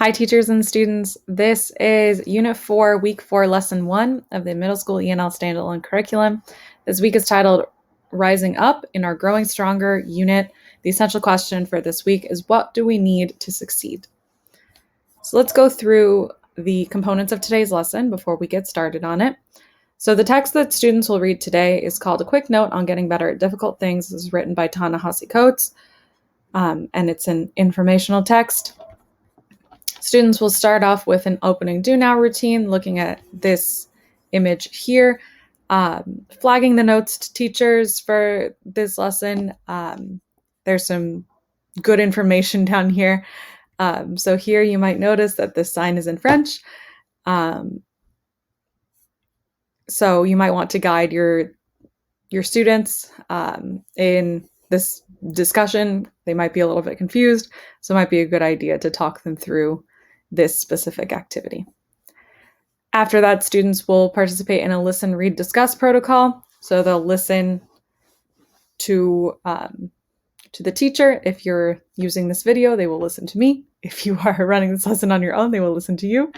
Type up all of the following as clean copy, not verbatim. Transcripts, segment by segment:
Hi, teachers and students. This is Unit 4, Week 4, Lesson 1 of the Middle School ENL Standalone curriculum. This week is titled Rising Up in Our Growing Stronger unit. The essential question for this week is, what do we need to succeed? So let's go through the components of today's lesson before we get started on it. So the text that students will read today is called A Quick Note on Getting Better at Difficult Things. This is written by Ta-Nehisi Coates, and it's an informational text. Students will start off with an opening do now routine, looking at this image here, flagging the notes to teachers for this lesson. There's some good information down here. So here you might notice that this sign is in French. So you might want to guide your students in this discussion. They might be a little bit confused, so it might be a good idea to talk them through this specific activity. After that, students will participate in a listen, read, discuss protocol. So they'll listen to the teacher. If you're using this video, they will listen to me. If you are running this lesson on your own, they will listen to you.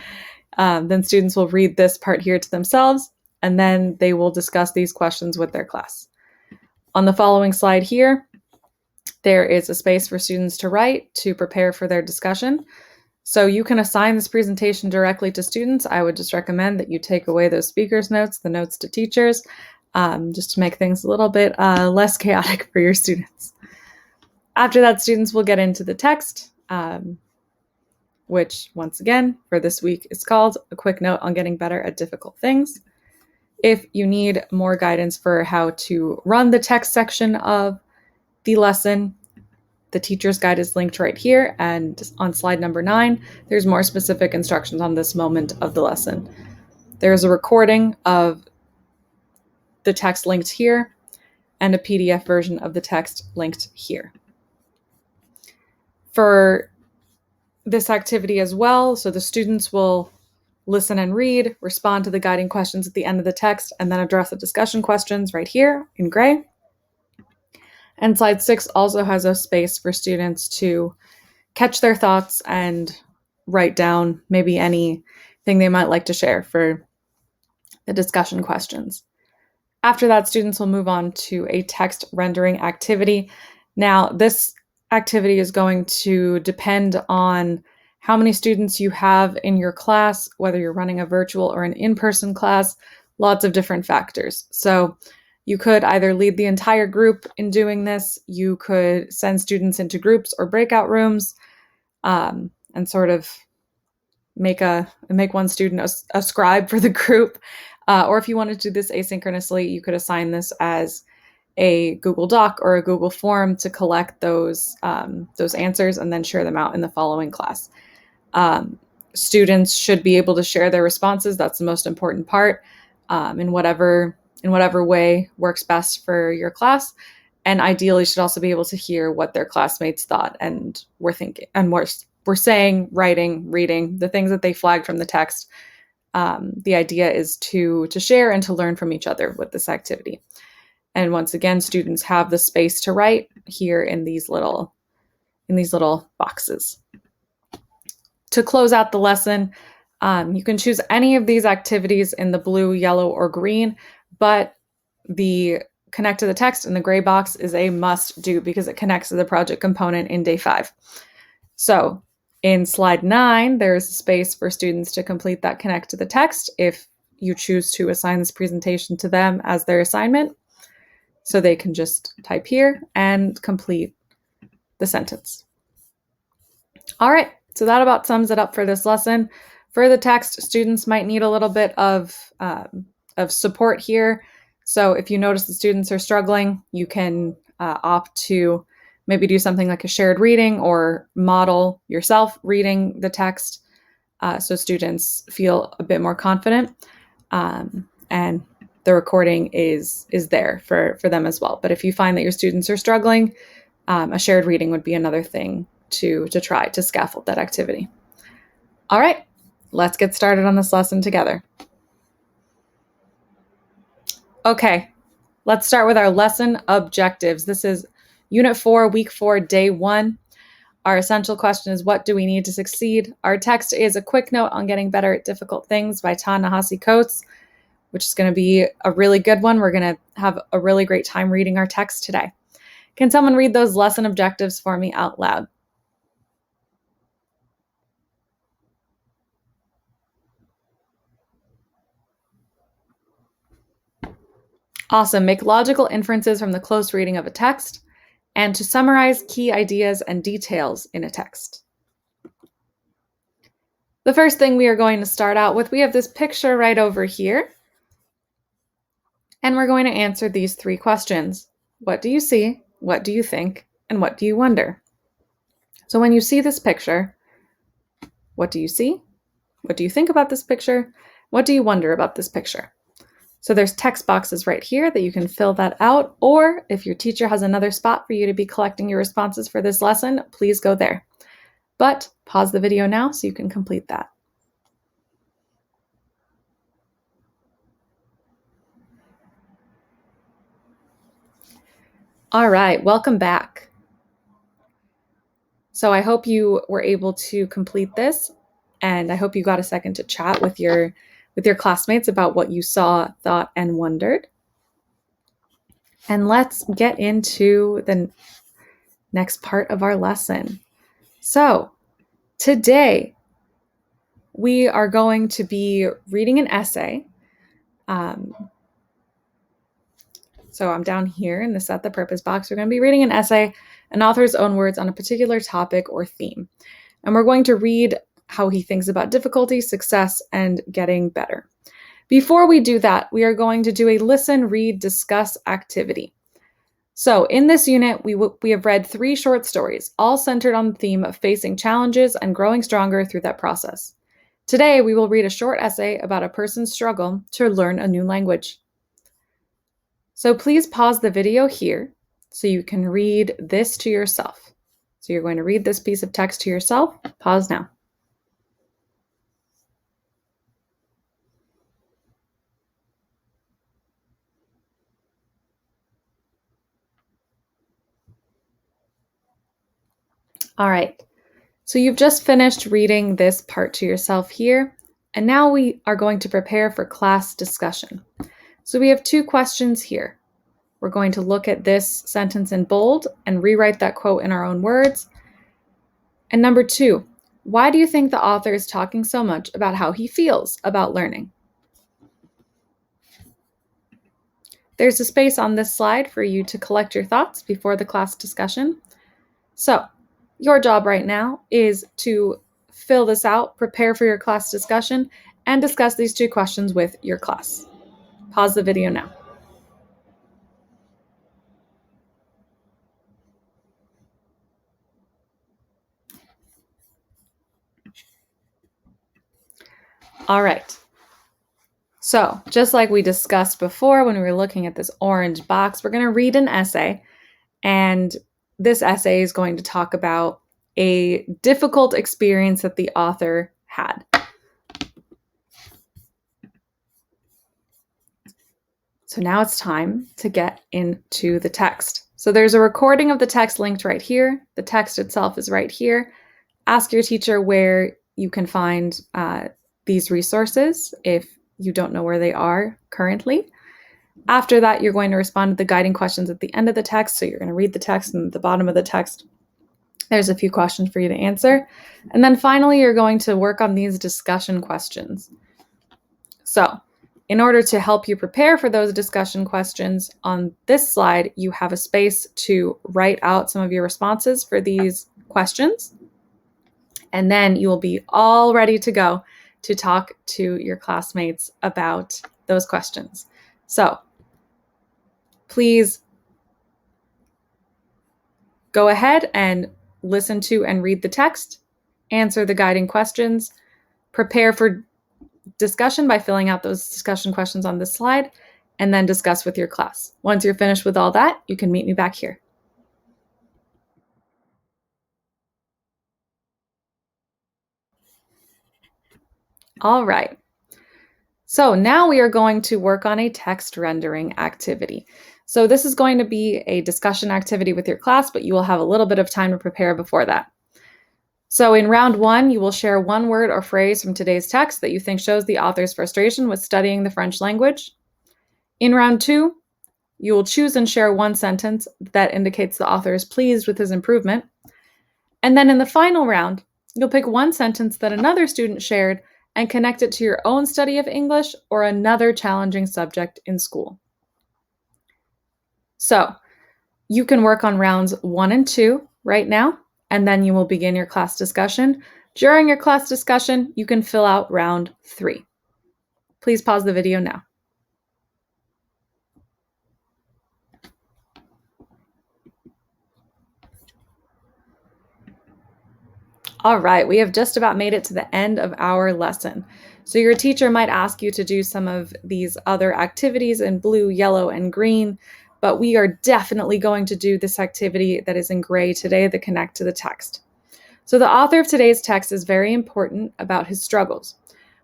Then students will read this part here to themselves, and then they will discuss these questions with their class. On the following slide here, there is a space for students to write to prepare for their discussion. So you can assign this presentation directly to students. I would just recommend that you take away those speakers notes, the notes to teachers, just to make things a little bit less chaotic for your students. After that, students will get into the text, which once again, for this week is called A Quick Note on Getting Better at Difficult Things. If you need more guidance for how to run the text section of the lesson, the teacher's guide is linked right here, and on slide number 9, there's more specific instructions on this moment of the lesson. There's a recording of the text linked here, and a PDF version of the text linked here. For this activity as well, so the students will listen and read, respond to the guiding questions at the end of the text, and then address the discussion questions right here in gray. And slide 6 also has a space for students to catch their thoughts and write down maybe anything they might like to share for the discussion questions. After that, students will move on to a text rendering activity. Now, this activity is going to depend on how many students you have in your class, whether you're running a virtual or an in-person class, lots of different factors. So you could either lead the entire group in doing this, you could send students into groups or breakout rooms, and sort of make one student a scribe for the group. Or if you wanted to do this asynchronously, you could assign this as a Google Doc or a Google form to collect those answers and then share them out in the following class. Students should be able to share their responses. That's the most important part, in whatever way works best for your class, and ideally should also be able to hear what their classmates thought and were thinking and were saying, writing, reading, the things that they flagged from the text. The idea is to share and to learn from each other with this activity. And once again, students have the space to write here in these little boxes. To close out the lesson, you can choose any of these activities in the blue, yellow, or green, but the connect to the text in the gray box is a must do because it connects to the project component in day 5. So in slide 9, there's a space for students to complete that connect to the text if you choose to assign this presentation to them as their assignment. So they can just type here and complete the sentence. All right, so that about sums it up for this lesson. For the text, students might need a little bit of support here. So if you notice the students are struggling, you can opt to maybe do something like a shared reading or model yourself reading the text so students feel a bit more confident. And the recording is there for them as well. But if you find that your students are struggling, a shared reading would be another thing to try to scaffold that activity. All right, let's get started on this lesson together. Okay, let's start with our lesson objectives. This is Unit 4, Week 4, Day 1. Our essential question is, what do we need to succeed? Our text is A Quick Note on Getting Better at Difficult Things by Ta-Nehisi Coates, which is going to be a really good one. We're going to have a really great time reading our text today. Can someone read those lesson objectives for me out loud? Awesome. Make logical inferences from the close reading of a text, and to summarize key ideas and details in a text. The first thing we are going to start out with, we have this picture right over here, and we're going to answer these 3 questions. What do you see? What do you think? And what do you wonder? So when you see this picture, what do you see? What do you think about this picture? What do you wonder about this picture? So there's text boxes right here that you can fill that out, or if your teacher has another spot for you to be collecting your responses for this lesson, please go there. But pause the video now so you can complete that. All right, welcome back. So I hope you were able to complete this, and I hope you got a second to chat with your classmates about what you saw, thought, and wondered. And let's get into the next part of our lesson. So today we are going to be reading an essay. So I'm down here in the Set the Purpose box. We're going to be reading an essay, an author's own words on a particular topic or theme. And we're going to read how he thinks about difficulty, success, and getting better. Before we do that, we are going to do a listen, read, discuss activity. So in this unit, we have read 3 short stories, all centered on the theme of facing challenges and growing stronger through that process. Today, we will read a short essay about a person's struggle to learn a new language. So please pause the video here so you can read this to yourself. So you're going to read this piece of text to yourself. Pause now. All right, so you've just finished reading this part to yourself here, and now we are going to prepare for class discussion. So we have 2 questions here. We're going to look at this sentence in bold and rewrite that quote in our own words. And number 2, why do you think the author is talking so much about how he feels about learning? There's a space on this slide for you to collect your thoughts before the class discussion. So your job right now is to fill this out, prepare for your class discussion, and discuss these 2 questions with your class. Pause the video now. All right. So just like we discussed before when we were looking at this orange box, we're going to read an essay, and this essay is going to talk about a difficult experience that the author had. So now it's time to get into the text. So there's a recording of the text linked right here. The text itself is right here. Ask your teacher where you can find these resources if you don't know where they are currently. After that, you're going to respond to the guiding questions at the end of the text. So you're going to read the text, and at the bottom of the text, there's a few questions for you to answer. And then finally, you're going to work on these discussion questions. So in order to help you prepare for those discussion questions, on this slide, you have a space to write out some of your responses for these questions. And then you will be all ready to go to talk to your classmates about those questions. So please go ahead and listen to and read the text, answer the guiding questions, prepare for discussion by filling out those discussion questions on this slide, and then discuss with your class. Once you're finished with all that, you can meet me back here. All right. So now we are going to work on a text rendering activity. So this is going to be a discussion activity with your class, but you will have a little bit of time to prepare before that. So in round 1, you will share one word or phrase from today's text that you think shows the author's frustration with studying the French language. In round 2, you will choose and share one sentence that indicates the author is pleased with his improvement. And then in the final round, you'll pick one sentence that another student shared and connect it to your own study of English or another challenging subject in school. So you can work on rounds 1 and 2 right now, and then you will begin your class discussion. During your class discussion, you can fill out round 3. Please pause the video now. All right, we have just about made it to the end of our lesson. So your teacher might ask you to do some of these other activities in blue, yellow, and green, but we are definitely going to do this activity that is in gray today that connect to the text. So the author of today's text is very important about his struggles,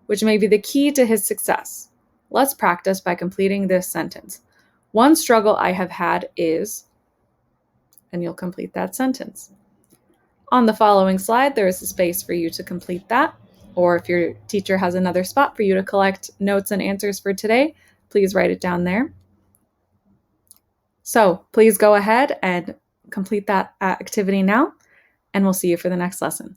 which may be the key to his success. Let's practice by completing this sentence. One struggle I have had is, and you'll complete that sentence. On the following slide, there is a space for you to complete that, or if your teacher has another spot for you to collect notes and answers for today, please write it down there. So please go ahead and complete that activity now, and we'll see you for the next lesson.